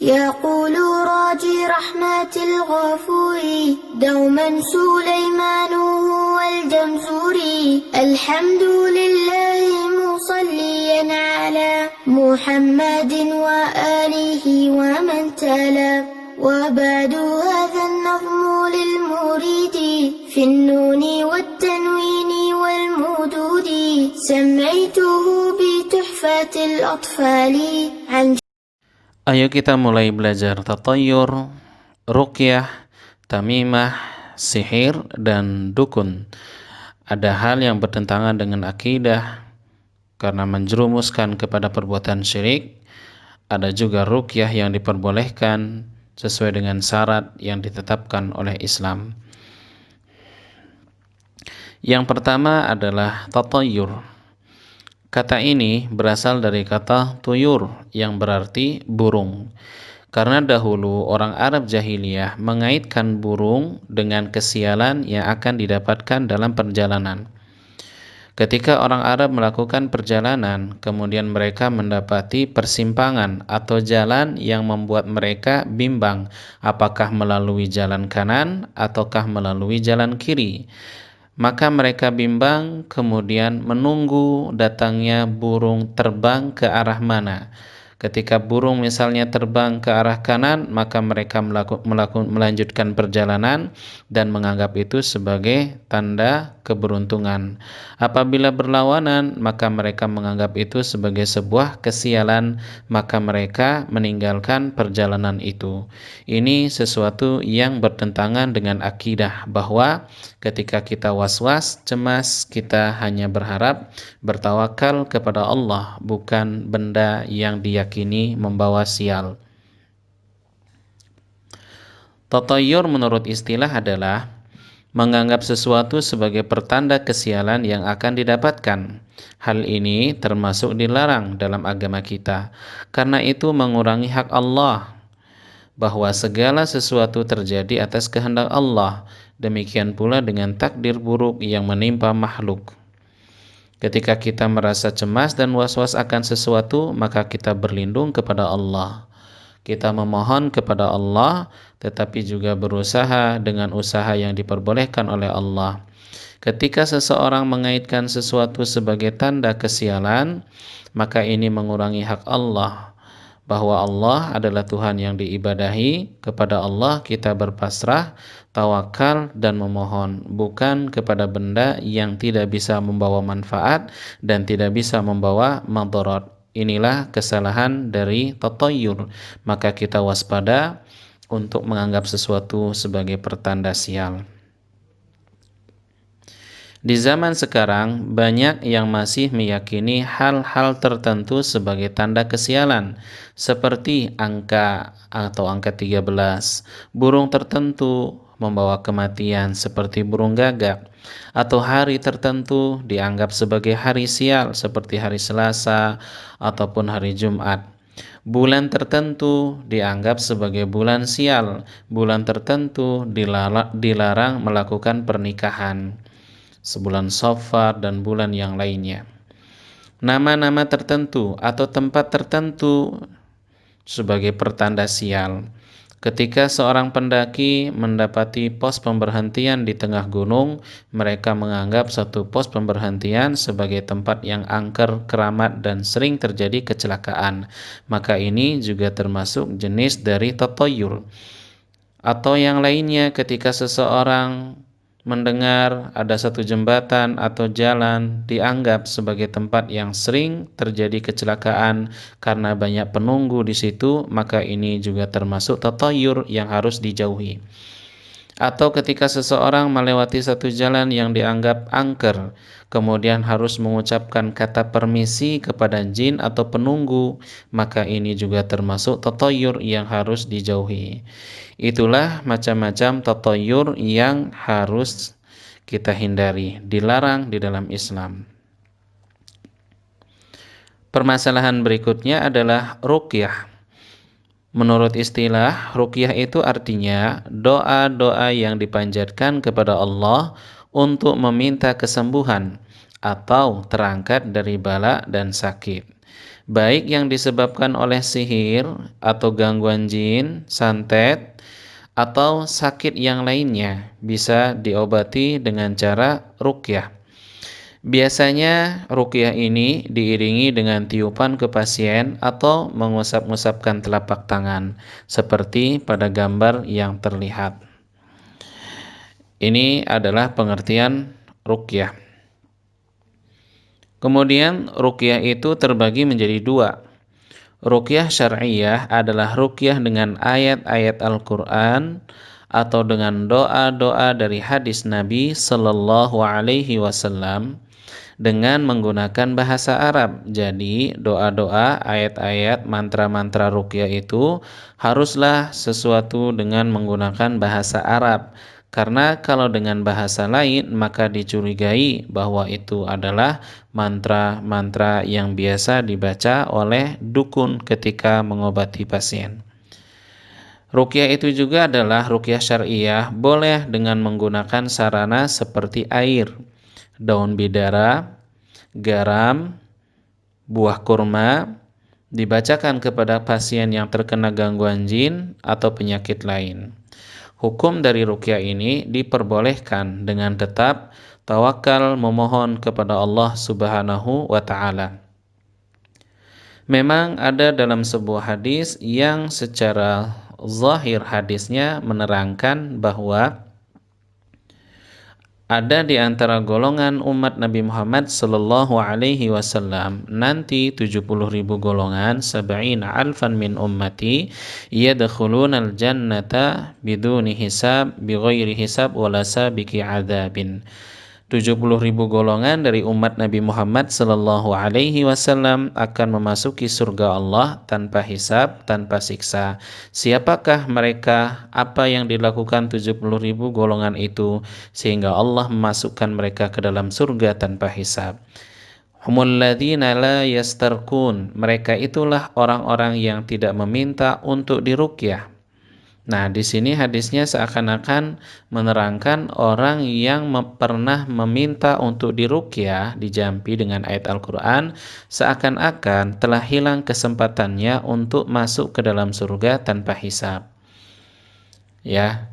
يقول راجي رحمة الغفور دوما سليمان هو الجمزوري الحمد لله مصليا على محمد وآله ومن تلا وبعد هذا النظم للمريد في النون والتنوين والمدود سميته بتحفة الأطفال عن. Ayo kita mulai belajar tatayur, ruqyah, tamimah, sihir, dan dukun. Ada hal yang bertentangan dengan akidah karena menjerumuskan kepada perbuatan syirik. Ada juga ruqyah yang diperbolehkan sesuai dengan syarat yang ditetapkan oleh Islam. Yang pertama adalah tatayur. Kata ini berasal dari kata tuyur yang berarti burung. Karena dahulu orang Arab jahiliyah mengaitkan burung dengan kesialan yang akan didapatkan dalam perjalanan. Ketika orang Arab melakukan perjalanan, kemudian mereka mendapati persimpangan atau jalan yang membuat mereka bimbang apakah melalui jalan kanan ataukah melalui jalan kiri. Maka mereka bimbang, kemudian menunggu datangnya burung terbang ke arah mana. Ketika burung misalnya terbang ke arah kanan, maka mereka melanjutkan perjalanan dan menganggap itu sebagai tanda keberuntungan. Apabila berlawanan, maka mereka menganggap itu sebagai sebuah kesialan, maka mereka meninggalkan perjalanan itu. Ini sesuatu yang bertentangan dengan akidah bahwa ketika kita was-was, cemas, kita hanya berharap bertawakal kepada Allah, bukan benda yang diyakini membawa sial. Tatayur menurut istilah adalah menganggap sesuatu sebagai pertanda kesialan yang akan didapatkan. Hal ini termasuk dilarang dalam agama kita, karena itu mengurangi hak Allah, bahwa segala sesuatu terjadi atas kehendak Allah. Demikian pula dengan takdir buruk yang menimpa makhluk. Ketika kita merasa cemas dan was-was akan sesuatu, maka kita berlindung kepada Allah. Kita memohon kepada Allah, tetapi juga berusaha dengan usaha yang diperbolehkan oleh Allah. Ketika seseorang mengaitkan sesuatu sebagai tanda kesialan, maka ini mengurangi hak Allah, bahwa Allah adalah Tuhan yang diibadahi. Kepada Allah kita berpasrah, tawakal, dan memohon, bukan kepada benda yang tidak bisa membawa manfaat dan tidak bisa membawa madarat. Inilah kesalahan dari tatayur. Maka kita waspada untuk menganggap sesuatu sebagai pertanda sial. Di zaman sekarang, banyak yang masih meyakini hal-hal tertentu sebagai tanda kesialan, seperti angka atau angka 13, burung tertentu membawa kematian seperti burung gagak, atau hari tertentu dianggap sebagai hari sial seperti hari Selasa ataupun hari Jumat. Bulan tertentu dianggap sebagai bulan sial, bulan tertentu dilarang melakukan pernikahan, sebulan Safar dan bulan yang lainnya. Nama-nama tertentu atau tempat tertentu sebagai pertanda sial. Ketika seorang pendaki mendapati pos pemberhentian di tengah gunung, mereka menganggap satu pos pemberhentian sebagai tempat yang angker, keramat, dan sering terjadi kecelakaan. Maka ini juga termasuk jenis dari tatayur. Atau yang lainnya, ketika seseorang mendengar ada satu jembatan atau jalan dianggap sebagai tempat yang sering terjadi kecelakaan karena banyak penunggu di situ, maka ini juga termasuk tatayur yang harus dijauhi. Atau ketika seseorang melewati satu jalan yang dianggap angker, kemudian harus mengucapkan kata permisi kepada jin atau penunggu, maka ini juga termasuk tatayur yang harus dijauhi. Itulah macam-macam tatayur yang harus kita hindari, dilarang di dalam Islam. Permasalahan berikutnya adalah ruqyah. Menurut istilah, ruqyah itu artinya doa-doa yang dipanjatkan kepada Allah untuk meminta kesembuhan atau terangkat dari bala dan sakit. baik yang disebabkan oleh sihir atau gangguan jin, santet, atau sakit yang lainnya, bisa diobati dengan cara ruqyah. Biasanya ruqyah ini diiringi dengan tiupan ke pasien atau mengusap-ngusapkan telapak tangan, seperti pada gambar yang terlihat. Ini adalah pengertian ruqyah. Kemudian ruqyah itu terbagi menjadi dua. Ruqyah syar'iyah adalah ruqyah dengan ayat-ayat Al-Quran atau dengan doa-doa dari hadis Nabi Sallallahu Alaihi Wasallam dengan menggunakan bahasa Arab. Jadi doa-doa, ayat-ayat, mantra-mantra ruqyah itu haruslah sesuatu dengan menggunakan bahasa Arab. Karena kalau dengan bahasa lain maka dicurigai bahwa itu adalah mantra-mantra yang biasa dibaca oleh dukun ketika mengobati pasien. Ruqyah itu juga adalah ruqyah syariah, boleh dengan menggunakan sarana seperti air, daun bidara, garam, buah kurma, dibacakan kepada pasien yang terkena gangguan jin atau penyakit lain. Hukum dari ruqyah ini diperbolehkan dengan tetap tawakal memohon kepada Allah Subhanahu wa taala. Memang ada dalam sebuah hadis yang secara zahir hadisnya menerangkan bahwa ada di antara golongan umat Nabi Muhammad sallallahu alaihi wasallam nanti 70.000 golongan, 70,000 min ummati yadkhulunal jannata biduni hisab bighairi hisab wala sabiqi adzabin. 70.000 golongan dari umat Nabi Muhammad sallallahu alaihi wasallam akan memasuki surga Allah tanpa hisab, tanpa siksa. Siapakah mereka? Apa yang dilakukan 70.000 golongan itu sehingga Allah memasukkan mereka ke dalam surga tanpa hisab? Humul ladzina la yastarqun. Mereka itulah orang-orang yang tidak meminta untuk diruqyah. Nah, di sini hadisnya seakan-akan menerangkan orang yang pernah meminta untuk diruqyah, dijampi dengan ayat Al-Quran, seakan-akan telah hilang kesempatannya untuk masuk ke dalam surga tanpa hisab. Ya,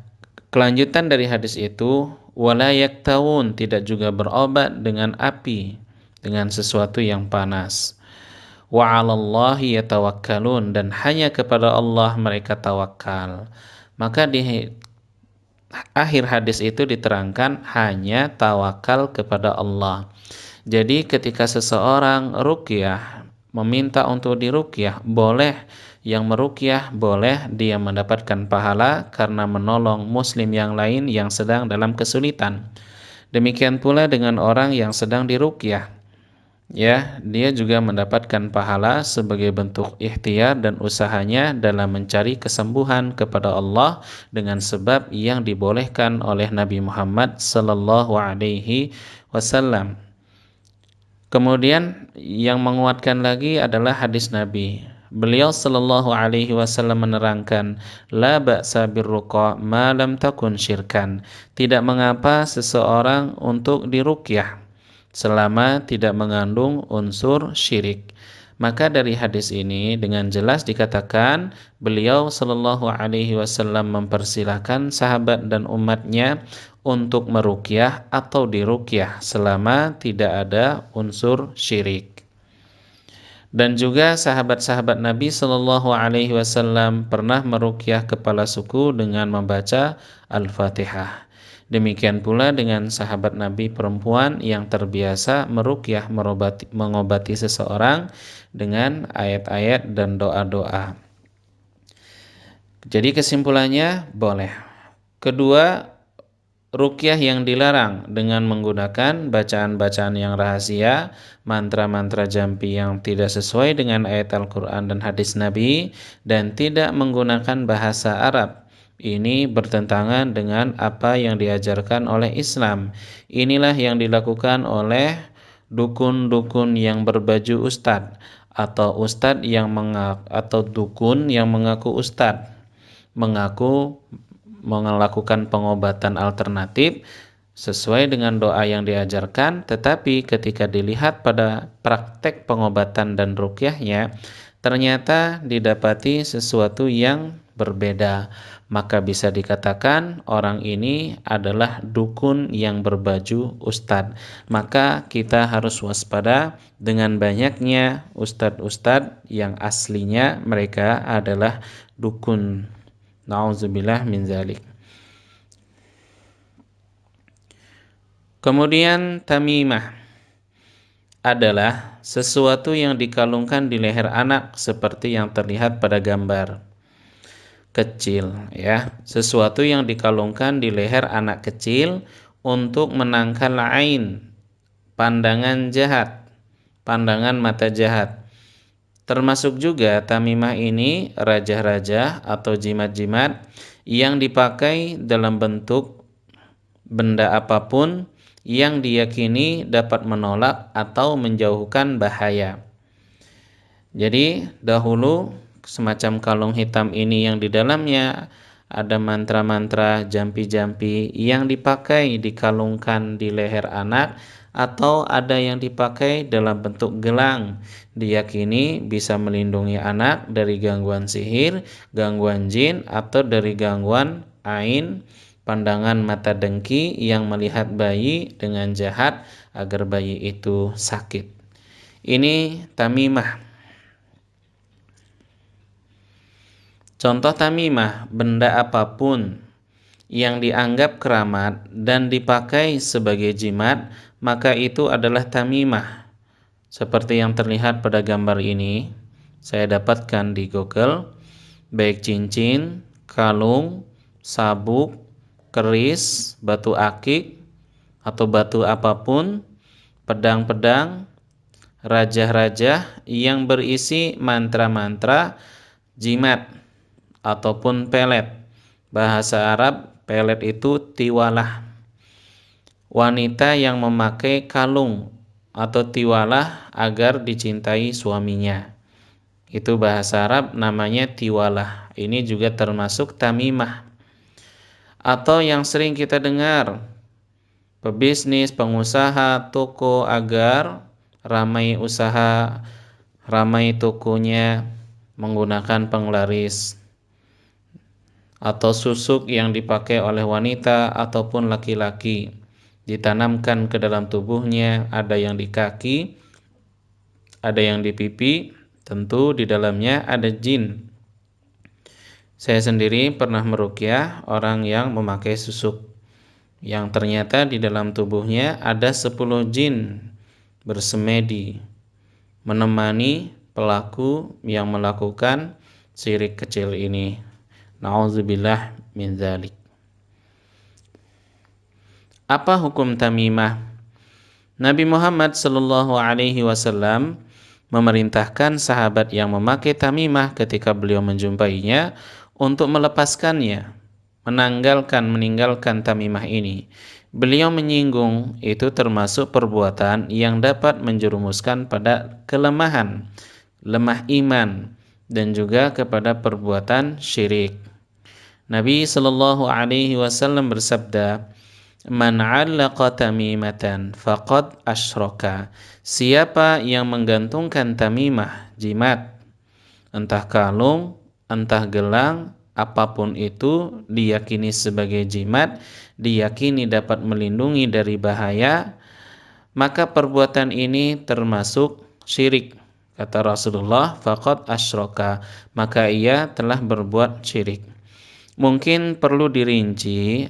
kelanjutan dari hadis itu, wala yaktawun, tidak juga berobat dengan api, dengan sesuatu yang panas. Wa 'alallahi yatawakkalun, dan hanya kepada Allah mereka tawakal. Maka di akhir hadis itu diterangkan hanya tawakal kepada Allah. Jadi ketika seseorang ruqyah, meminta untuk diruqyah, boleh yang meruqyah, boleh dia mendapatkan pahala karena menolong muslim yang lain yang sedang dalam kesulitan. Demikian pula dengan orang yang sedang diruqyah. Ya, dia juga mendapatkan pahala sebagai bentuk ikhtiar dan usahanya dalam mencari kesembuhan kepada Allah dengan sebab yang dibolehkan oleh Nabi Muhammad sallallahu alaihi wasallam. Kemudian yang menguatkan lagi adalah hadis Nabi. Beliau sallallahu alaihi wasallam menerangkan, la ba'sa birruqa ma lam takun syirkan. Tidak mengapa seseorang untuk diruqyah selama tidak mengandung unsur syirik. Maka dari hadis ini dengan jelas dikatakan beliau sallallahu alaihi wasallam mempersilahkan sahabat dan umatnya untuk meruqyah atau diruqyah selama tidak ada unsur syirik. Dan juga sahabat-sahabat Nabi sallallahu alaihi wasallam pernah meruqyah kepala suku dengan membaca Al-Fatihah. Demikian pula dengan sahabat Nabi perempuan yang terbiasa meruqyah, mengobati seseorang dengan ayat-ayat dan doa-doa. Jadi kesimpulannya boleh. Kedua, ruqyah yang dilarang dengan menggunakan bacaan-bacaan yang rahasia, mantra-mantra jampi yang tidak sesuai dengan ayat Al-Quran dan hadis Nabi, dan tidak menggunakan bahasa Arab. Ini bertentangan dengan apa yang diajarkan oleh Islam. Inilah yang dilakukan oleh dukun-dukun yang berbaju ustadz atau ustadz yang atau dukun yang mengaku ustadz, mengaku melakukan pengobatan alternatif, sesuai dengan doa yang diajarkan, tetapi ketika dilihat pada praktek pengobatan dan ruqyahnya, ternyata didapati sesuatu yang berbeda. Maka bisa dikatakan orang ini adalah dukun yang berbaju ustadz. Maka kita harus waspada dengan banyaknya ustadz-ustadz yang aslinya mereka adalah dukun. Nauzubillah min zalik. Kemudian tamimah adalah sesuatu yang dikalungkan di leher anak seperti yang terlihat pada gambar kecil, ya. Sesuatu yang dikalungkan di leher anak kecil untuk menangkal ain, pandangan jahat, pandangan mata jahat. Termasuk juga tamimah ini rajah-rajah atau jimat-jimat yang dipakai dalam bentuk benda apapun yang diyakini dapat menolak atau menjauhkan bahaya. Jadi dahulu semacam kalung hitam ini yang di dalamnya ada mantra-mantra, jampi-jampi yang dipakai dikalungkan di leher anak, atau ada yang dipakai dalam bentuk gelang, diyakini bisa melindungi anak dari gangguan sihir, gangguan jin, atau dari gangguan ain, pandangan mata dengki yang melihat bayi dengan jahat agar bayi itu sakit. Ini tamimah. Contoh tamimah, benda apapun yang dianggap keramat dan dipakai sebagai jimat, maka itu adalah tamimah. Seperti yang terlihat pada gambar ini, saya dapatkan di Google, baik cincin, kalung, sabuk, keris, batu akik, atau batu apapun, pedang-pedang, rajah-rajah yang berisi mantra-mantra, jimat, ataupun pelet. Bahasa Arab pelet itu tiwalah. Wanita yang memakai kalung atau tiwalah agar dicintai suaminya. Itu bahasa Arab namanya tiwalah. Ini juga termasuk tamimah. Atau yang sering kita dengar, pebisnis, pengusaha, toko agar ramai usaha, ramai tokonya menggunakan penglaris. Atau susuk yang dipakai oleh wanita ataupun laki-laki, ditanamkan ke dalam tubuhnya, ada yang di kaki, ada yang di pipi, tentu di dalamnya ada jin. Saya sendiri pernah meruqyah orang yang memakai susuk, yang ternyata di dalam tubuhnya ada 10 jin bersemedi, menemani pelaku yang melakukan syirik kecil ini. Nauzubillah min dzalik. Apa hukum tamimah? Nabi Muhammad sallallahu alaihi wasallam memerintahkan sahabat yang memakai tamimah ketika beliau menjumpainya untuk melepaskannya, meninggalkan tamimah ini. Beliau menyinggung itu termasuk perbuatan yang dapat menjerumuskan pada kelemahan, lemah iman, dan juga kepada perbuatan syirik. Nabi sallallahu alaihi wasallam bersabda, "Man 'allaqa tamimatan faqad asyraka." Siapa yang menggantungkan tamimah, jimat, entah kalung, entah gelang, apapun itu diyakini sebagai jimat, diyakini dapat melindungi dari bahaya, maka perbuatan ini termasuk syirik. Kata Rasulullah, faqad asyraka, maka ia telah berbuat syirik. Mungkin perlu dirinci,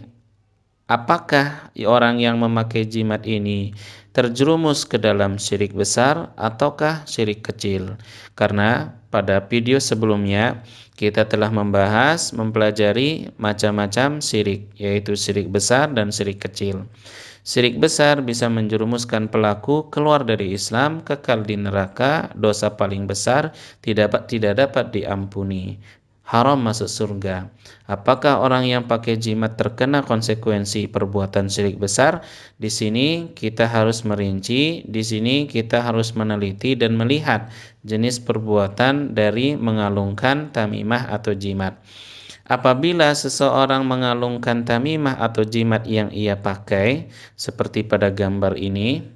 apakah orang yang memakai jimat ini terjerumus ke dalam syirik besar ataukah syirik kecil? Karena pada video sebelumnya kita telah mempelajari macam-macam syirik, yaitu syirik besar dan syirik kecil. Syirik besar bisa menjerumuskan pelaku keluar dari Islam, kekal di neraka, dosa paling besar tidak dapat diampuni. haram masuk surga. Apakah orang yang pakai jimat terkena konsekuensi perbuatan syirik besar? Di sini kita harus merinci, di sini kita harus meneliti dan melihat jenis perbuatan dari mengalungkan tamimah atau jimat. Apabila seseorang mengalungkan tamimah atau jimat yang ia pakai, seperti pada gambar ini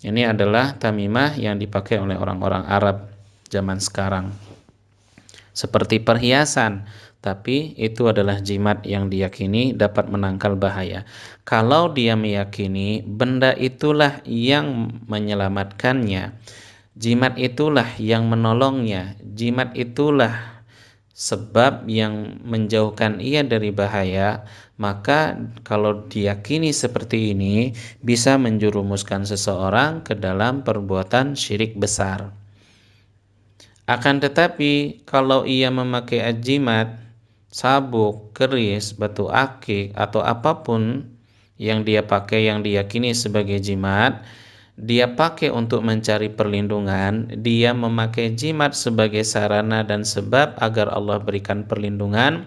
adalah tamimah yang dipakai oleh orang-orang Arab zaman sekarang. Seperti perhiasan, tapi itu adalah jimat yang diyakini dapat menangkal bahaya. Kalau dia meyakini benda itulah yang menyelamatkannya, jimat itulah yang menolongnya, jimat itulah sebab yang menjauhkan ia dari bahaya, maka kalau diyakini seperti ini bisa menjerumuskan seseorang ke dalam perbuatan syirik besar. Akan tetapi kalau ia memakai jimat, sabuk, keris, batu akik atau apapun yang dia pakai yang diyakini sebagai jimat, dia pakai untuk mencari perlindungan, dia memakai jimat sebagai sarana dan sebab agar Allah berikan perlindungan,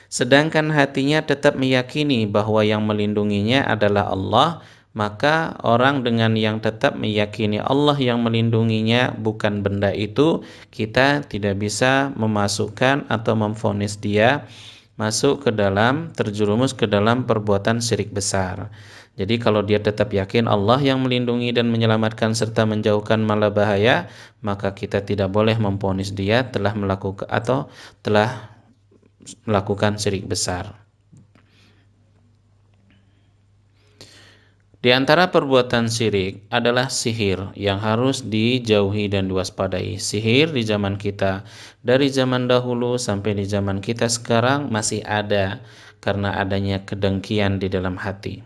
sedangkan hatinya tetap meyakini bahwa yang melindunginya adalah Allah, maka orang dengan yang tetap meyakini Allah yang melindunginya bukan benda itu, kita tidak bisa memasukkan atau memvonis dia masuk ke dalam, terjerumus ke dalam perbuatan syirik besar. Jadi kalau dia tetap yakin Allah yang melindungi dan menyelamatkan serta menjauhkan mala bahaya, maka kita tidak boleh memvonis dia telah melakukan syirik besar. Di antara perbuatan syirik adalah sihir yang harus dijauhi dan diwaspadai. Sihir di zaman kita, dari zaman dahulu sampai di zaman kita sekarang masih ada karena adanya kedengkian di dalam hati.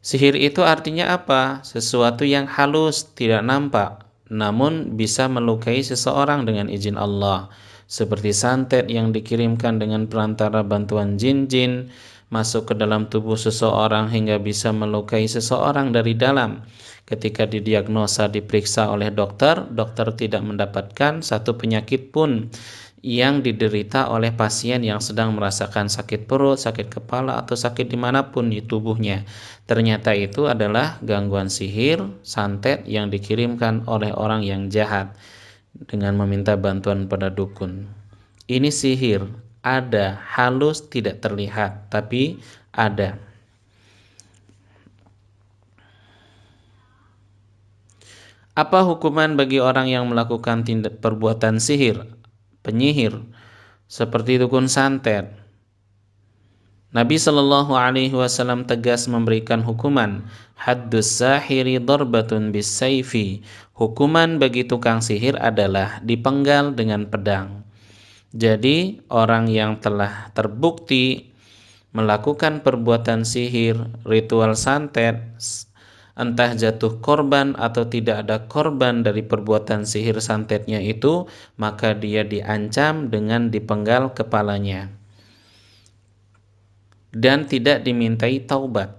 Sihir itu artinya apa? Sesuatu yang halus, tidak nampak, namun bisa melukai seseorang dengan izin Allah. Seperti santet yang dikirimkan dengan perantara bantuan jin-jin, masuk ke dalam tubuh seseorang hingga bisa melukai seseorang dari dalam. Ketika didiagnosa diperiksa oleh dokter, dokter tidak mendapatkan satu penyakit pun yang diderita oleh pasien yang sedang merasakan sakit perut, sakit kepala, atau sakit dimanapun di tubuhnya. Ternyata itu adalah gangguan sihir, santet yang dikirimkan oleh orang yang jahat dengan meminta bantuan pada dukun. Ini sihir, ada, halus, tidak terlihat, tapi ada. Apa hukuman bagi orang yang melakukan perbuatan sihir, penyihir, seperti dukun santet? Nabi Shallallahu Alaihi Wasallam tegas memberikan hukuman, haddus sahiri darbatun bisayfi. Hukuman bagi tukang sihir adalah dipenggal dengan pedang. Jadi orang yang telah terbukti melakukan perbuatan sihir, ritual santet, entah jatuh korban atau tidak ada korban dari perbuatan sihir santetnya itu, maka dia diancam dengan dipenggal kepalanya dan tidak dimintai taubat.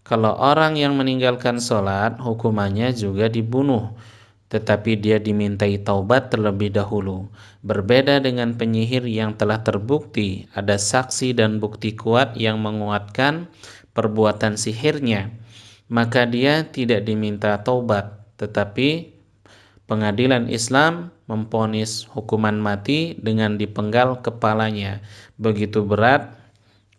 Kalau orang yang meninggalkan sholat, hukumannya juga dibunuh, tetapi dia dimintai taubat terlebih dahulu. Berbeda dengan penyihir yang telah terbukti, ada saksi dan bukti kuat yang menguatkan perbuatan sihirnya, maka dia tidak diminta taubat, tetapi pengadilan Islam memvonis hukuman mati dengan dipenggal kepalanya. Begitu berat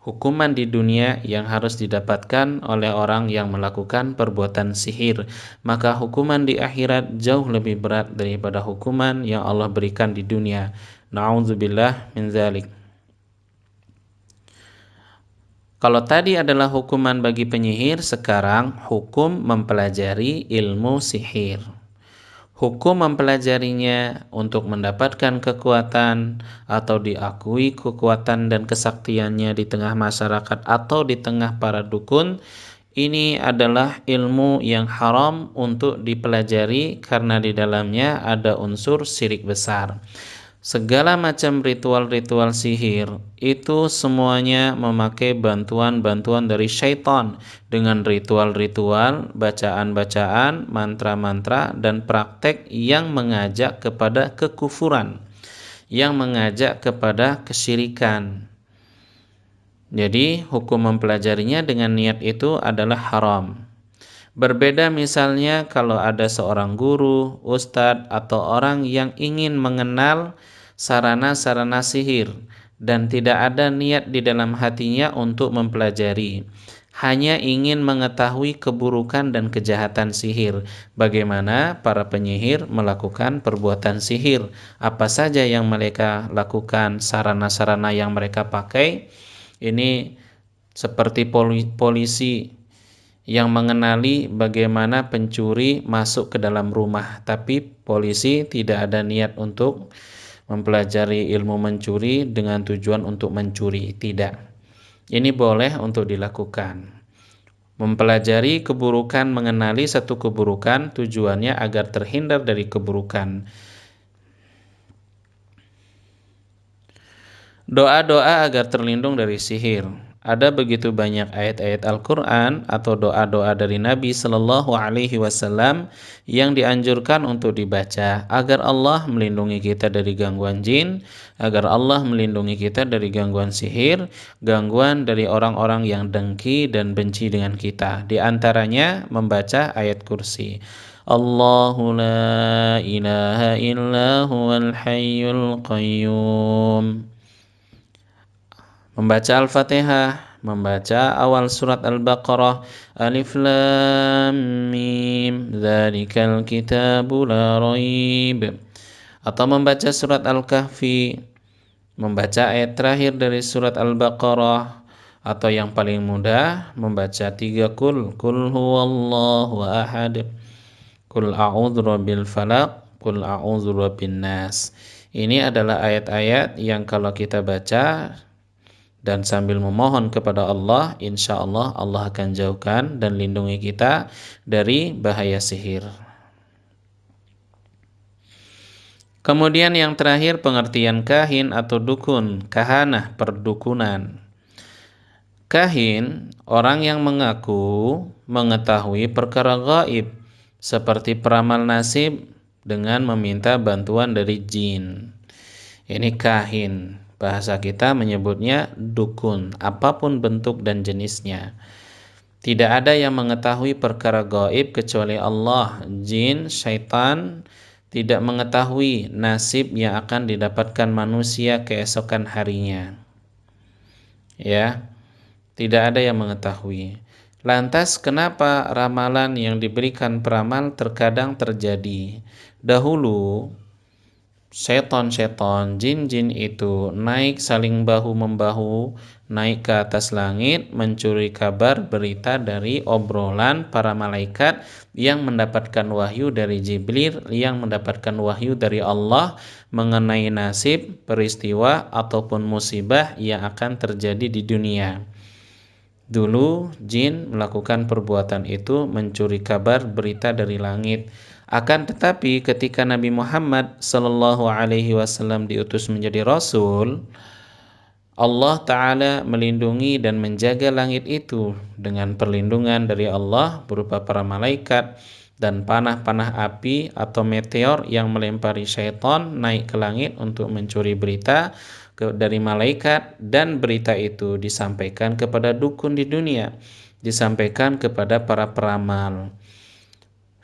hukuman di dunia yang harus didapatkan oleh orang yang melakukan perbuatan sihir, maka hukuman di akhirat jauh lebih berat daripada hukuman yang Allah berikan di dunia. Na'udzubillah min dzalik. Kalau tadi adalah hukuman bagi penyihir, sekarang hukum mempelajari ilmu sihir. Hukum mempelajarinya untuk mendapatkan kekuatan atau diakui kekuatan dan kesaktiannya di tengah masyarakat atau di tengah para dukun, ini adalah ilmu yang haram untuk dipelajari karena di dalamnya ada unsur syirik besar. Segala macam ritual-ritual sihir itu semuanya memakai bantuan-bantuan dari syaitan dengan ritual-ritual, bacaan-bacaan, mantra-mantra, dan praktek yang mengajak kepada kekufuran. yang mengajak kepada kesyirikan. Jadi hukum mempelajarinya dengan niat itu adalah haram. Berbeda misalnya kalau ada seorang guru, ustadz, atau orang yang ingin mengenal sarana-sarana sihir dan tidak ada niat di dalam hatinya untuk mempelajari. Hanya ingin mengetahui keburukan dan kejahatan sihir. Bagaimana para penyihir melakukan perbuatan sihir. Apa saja yang mereka lakukan, sarana-sarana yang mereka pakai. Ini seperti polisi yang mengenali bagaimana pencuri masuk ke dalam rumah, tapi polisi tidak ada niat untuk mempelajari ilmu mencuri dengan tujuan untuk mencuri, tidak. Ini boleh untuk dilakukan. Mempelajari keburukan, mengenali satu keburukan, tujuannya agar terhindar dari keburukan. Doa-doa agar terlindung dari sihir. Ada begitu banyak ayat-ayat Al-Quran atau doa-doa dari Nabi Sallallahu Alaihi Wasallam yang dianjurkan untuk dibaca agar Allah melindungi kita dari gangguan jin, agar Allah melindungi kita dari gangguan sihir, gangguan dari orang-orang yang dengki dan benci dengan kita. Di antaranya membaca ayat kursi. Allahu la ilaha illa huwal hayyul qayyum. Membaca Al-Fatihah, membaca awal surat Al-Baqarah, Alif Lam Mim, Dzalikal Kitabu La Raib. Atau membaca surat Al-Kahfi, membaca ayat terakhir dari surat Al-Baqarah, atau yang paling mudah membaca 3 kul huwallahu ahad, kul a'udzu birabbil falaq, kul a'udzu birabbin nas. Ini adalah ayat-ayat yang kalau kita baca dan sambil memohon kepada Allah, insya Allah Allah akan jauhkan dan lindungi kita dari bahaya sihir. Kemudian yang terakhir pengertian kahin atau dukun, kahanah, perdukunan. Kahin, orang yang mengaku mengetahui perkara gaib seperti peramal nasib dengan meminta bantuan dari jin. Ini kahin. Bahasa kita menyebutnya dukun, apapun bentuk dan jenisnya. Tidak ada yang mengetahui perkara gaib kecuali Allah. Jin, syaitan tidak mengetahui nasib yang akan didapatkan manusia keesokan harinya. Ya, tidak ada yang mengetahui. Lantas kenapa ramalan yang diberikan peramal terkadang terjadi? Dahulu seton-seton, jin-jin itu naik saling bahu-membahu, naik ke atas langit, mencuri kabar berita dari obrolan para malaikat yang mendapatkan wahyu dari Jibril, yang mendapatkan wahyu dari Allah mengenai nasib, peristiwa, ataupun musibah yang akan terjadi di dunia. Dulu jin melakukan perbuatan itu, mencuri kabar berita dari langit. Akan tetapi ketika Nabi Muhammad Sallallahu Alaihi Wasallam diutus menjadi Rasul, Allah Ta'ala melindungi dan menjaga langit itu dengan perlindungan dari Allah berupa para malaikat dan panah-panah api atau meteor yang melempari syaitan naik ke langit untuk mencuri berita dari malaikat, dan berita itu disampaikan kepada dukun di dunia, disampaikan kepada para peramal.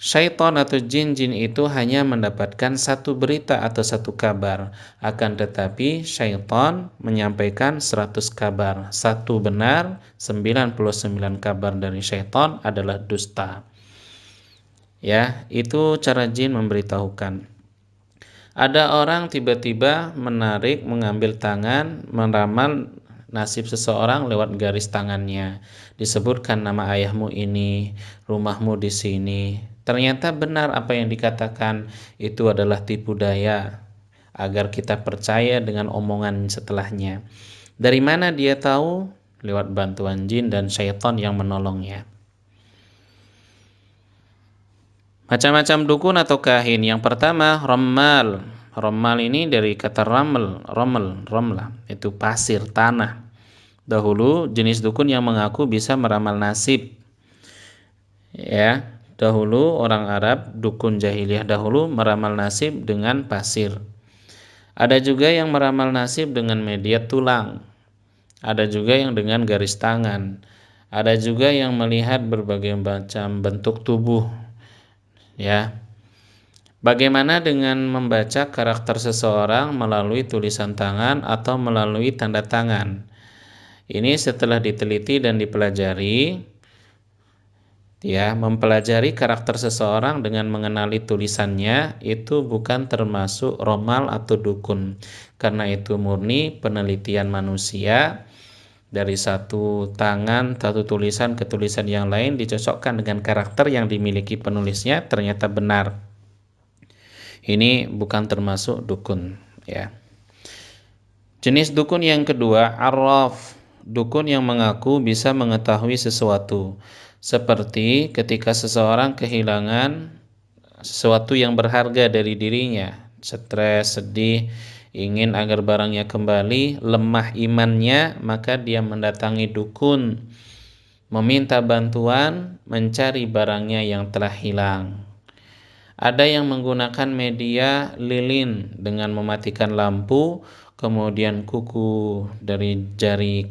Syaitan atau jin-jin itu hanya mendapatkan satu berita atau satu kabar. Akan tetapi syaitan menyampaikan 100 kabar. Satu benar, 99 kabar dari syaitan adalah dusta. Ya, itu cara jin memberitahukan. Ada orang tiba-tiba menarik, mengambil tangan, meramal nasib seseorang lewat garis tangannya. Disebutkan nama ayahmu ini, rumahmu di sini. Ternyata benar apa yang dikatakan, itu adalah tipu daya agar kita percaya dengan omongan setelahnya. Dari mana dia tahu? Lewat bantuan jin dan syaitan yang menolongnya. Macam-macam dukun atau kahin. Yang pertama, rammal. Rammal ini dari kata ramlah, itu pasir, tanah. Dahulu jenis dukun yang mengaku bisa meramal nasib. Ya, dahulu orang Arab, dukun jahiliyah dahulu meramal nasib dengan pasir. Ada juga yang meramal nasib dengan media tulang. Ada juga yang dengan garis tangan. Ada juga yang melihat berbagai macam bentuk tubuh, ya. Bagaimana dengan membaca karakter seseorang melalui tulisan tangan atau melalui tanda tangan? Ini setelah diteliti dan dipelajari, ya, mempelajari karakter seseorang dengan mengenali tulisannya itu bukan termasuk romal atau dukun, karena itu murni penelitian manusia. Dari satu tangan, satu tulisan ke tulisan yang lain dicocokkan dengan karakter yang dimiliki penulisnya, ternyata benar. Ini bukan termasuk dukun, ya. Jenis dukun yang kedua, arraf. Dukun yang mengaku bisa mengetahui sesuatu. Seperti ketika seseorang kehilangan sesuatu yang berharga dari dirinya, stres, sedih, ingin agar barangnya kembali, lemah imannya, maka dia mendatangi dukun, meminta bantuan mencari barangnya yang telah hilang. Ada yang menggunakan media lilin dengan mematikan lampu, kemudian kuku dari jari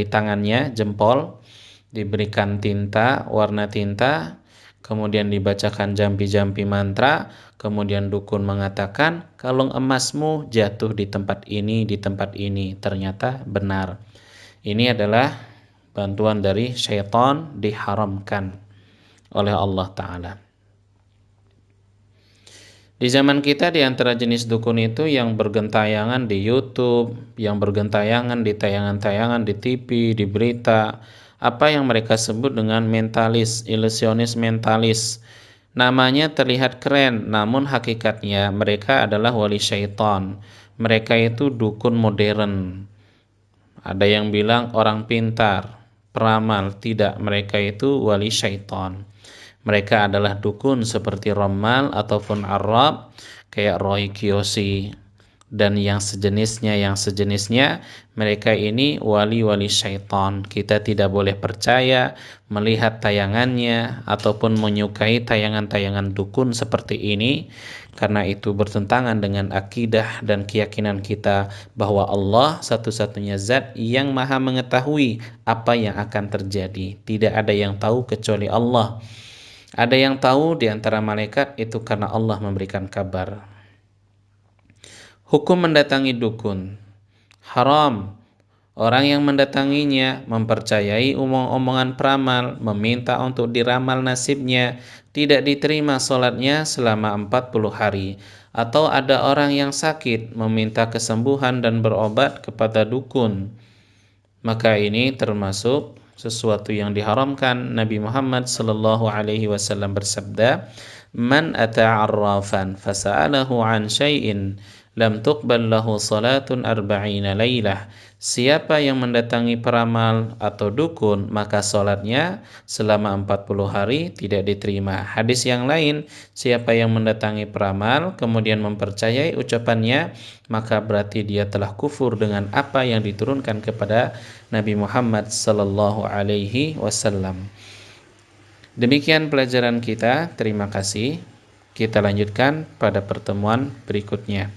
tangannya, jempol, diberikan tinta, warna tinta, kemudian dibacakan jampi-jampi mantra, kemudian dukun mengatakan, kalung emasmu jatuh di tempat ini, ternyata benar. Ini adalah bantuan dari syaitan, diharamkan oleh Allah Ta'ala. Di zaman kita di antara jenis dukun itu yang bergentayangan di YouTube, yang bergentayangan di tayangan-tayangan di TV, di berita, apa yang mereka sebut dengan mentalis, ilusionis mentalis. Namanya terlihat keren, namun hakikatnya mereka adalah wali syaitan. Mereka itu dukun modern. Ada yang bilang orang pintar, peramal, tidak, mereka itu wali syaitan. Mereka adalah dukun seperti ramal ataupun arraf, kayak Roy Kiyoshi dan yang sejenisnya. Mereka ini wali-wali syaitan. Kita tidak boleh percaya, melihat tayangannya ataupun menyukai tayangan-tayangan dukun seperti ini, karena itu bertentangan dengan akidah dan keyakinan kita bahwa Allah satu-satunya zat yang maha mengetahui apa yang akan terjadi. Tidak ada yang tahu kecuali Allah. Ada yang tahu di antara malaikat, itu karena Allah memberikan kabar. Hukum mendatangi dukun haram. Orang yang mendatanginya mempercayai omong-omongan peramal, meminta untuk diramal nasibnya, tidak diterima sholatnya selama 40 hari. Atau ada orang yang sakit meminta kesembuhan dan berobat kepada dukun, maka ini termasuk sesuatu yang diharamkan. Nabi Muhammad sallallahu alaihi wasallam bersabda, "Man ata 'arrafan fasa'alahu 'an syai'in lam tuqbal lahu salatun 40 lailah." Siapa yang mendatangi peramal atau dukun, maka salatnya selama 40 hari tidak diterima. Hadis yang lain, siapa yang mendatangi peramal kemudian mempercayai ucapannya, maka berarti dia telah kufur dengan apa yang diturunkan kepada Nabi Muhammad sallallahu alaihi wasallam. Demikian pelajaran kita. Terima kasih. Kita lanjutkan pada pertemuan berikutnya.